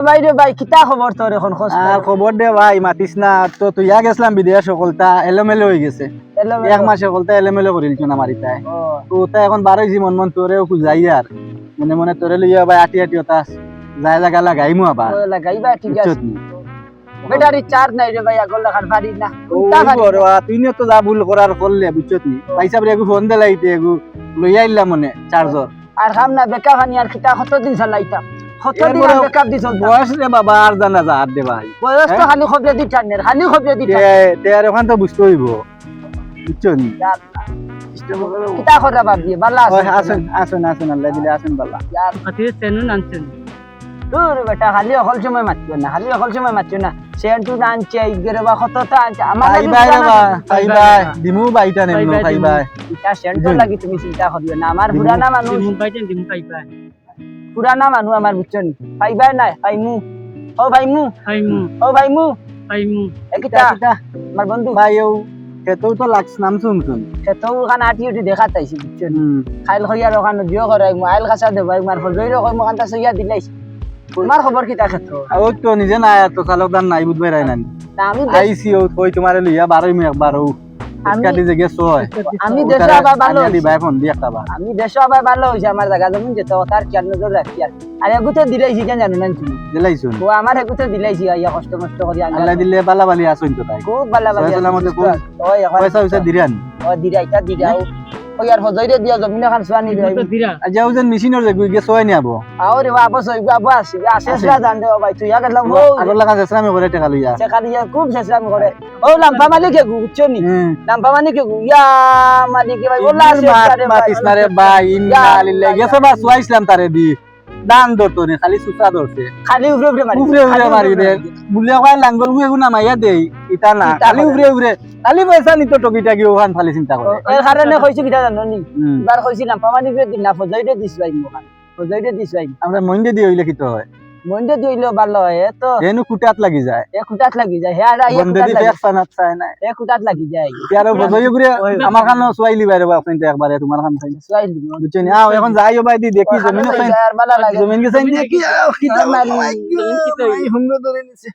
ভাই রে ভাই কিতা খবর তোর এখন খোঁজ খবর দে ভাই মাতিস না তো তুই গেছিলাম বিদেশ সকলটা এলোমেলো হয়ে গেছে এক মাসে সকলটা এলোমেলো করিলছ না মারিতাই তো ওটা এখন বারোই জি মন তোরেও যাই আর মনে মনে তোরে লইয়া ভাই আটি আটি ওটা যাই লাগা লাগাইমু আবার লাগাইবা ঠিক আছে বেটা রিচার্জ নাই রে ভাই আগল লাগার পারি না তুই নিয়ে তো যা ভুল করার করলে বুঝছত নি পয়সা বলে এগু ফোন দিলাইতে এগু লইয়া আইলাম মনে চার্জার আর খাম না বেকা খানি আর কিতা কতদিন চালাইতাম কতদিন আর বেকআপ দিছ বয়স রে বাবা আর জানা যা আর দে ভাই বয়স তো খালি খবরে দি টানের খালি খবরে দি তে আর ওখান তো বুঝতে হইব বুঝছো নি কিতা করা ভাবি বালা আসেন আসেন আসেন আল্লাহ দিলে আসেন বালা यार খাতিরে চেনুন আনছেন দূর বেটা খালি অকল সময় মাতিও না খালি অকল সময় মাতিও না সেন্টু আনছে ইগরে বা কতটা আনছে আমার ভাই ভাই ভাই ভাই দিমু ভাইটা নেমু ভাই ভাই এটা সেন্টু লাগি তুমি চিন্তা করিও না আমার পুরানা মানুষ দিমু পাইতেন দিমু পাইবা পুরানা মানুষ আমার বুঝছেন পাইবাই নাই পাইমু ও ভাইমু পাইমু ও ভাইমু পাইমু একিটা আমার বন্ধু ভাইও কেতও তো লাগছ নাম শুনছুন সেতো ওখানে আটি উঠি দেখা তাইছি বুঝছেন খাইল খইয়ার ওখানে দিও করাই মোবাইল কাছা দে ভাই মার ফজইর কই মখান তা সইয়া দিলাইছি তোমার খবর কিতা ক্ষেত্র ও তো নিজে না তো চালকদার নাই বুঝবাই রাই নানি না আমি আইসি ও কই তোমারে লইয়া বারোই মে একবারও কাটি যে গেছো আমি দেশে আবার ভালো আনি ভাই ফোন দি একটা বার আমি দেশে আবার ভালো হইছে আমার জায়গা জমিন যেত তার খেয়াল নজর রাখি আর এগুতে দিলাইছি কেন জানো না তুমি দিলাইছুন ও আমার এগুতে দিলাইছি ইয়া কষ্ট মষ্ট করি আল্লাহ দিলে বালা বালি আসুন তো তাই খুব ভালো ভালো সালামতে খুব ওই এখন পয়সা পয়সা দিরান ও দিরাইতা দিরাও ওই আর ফজইরে দিয়া জমিন খান সুয়ানি দিই তো দিরা যাও যেন মেশিনের যে গেছো আই নিয়াবো আরে বাবা সই বাবা আসি আসেসরা জানতে ভাই তুই গেলাম ও আগর লাগা চেষ্টা আমি করে টাকা লইয়া সে খালি খুব চেষ্টা করে ও লাম্পা মালিক কে গুচ্ছ নি লাম্পা মালিক কে ইয়া মালিক ভাই বললা মাতিস না রে ভাই ইন্না লিল্লাহ গেছে বা সুয়াইছিলাম তারে দি দান ধরতো নি খালি সুসা ধরছে খালি উফরে উফরে মারি উফরে উফরে মারি দে বুলিয়া কয় লাঙ্গল গুয়ে গুনা মাইয়া দেই ইতা না খালি উফরে উফরে খালি পয়সা নিতো টকিটা কি ওখান খালি চিন্তা করে এর কারণে কইছি কিটা জানো নি এবার কইছি লাম্পা মালিক কে দিন না ফজইরে দিছ ভাই মোখান ফজইরে দিছ ভাই আমরা মইন্দে দি হইলে কি তো হয় মন্ডে দিইলো ভালো হয় তো এনু কুটাত লাগি যায় এক কুটাত লাগি যায় হে আর বন্ধে দি পেছ পানাত চাই না এক কুটাত লাগি যায় ইয়ার বজই গুরে আমার কান সুয়াইলি বাইরে বা আপনি একবারে তোমার কান চাই সুয়াইলি বুঝছেন আও এখন যাইও ভাই দি দেখি জমিন আর ভালো লাগে জমিন কে চাই দেখি কি তো মারি হুঙ্গো ধরে নিছে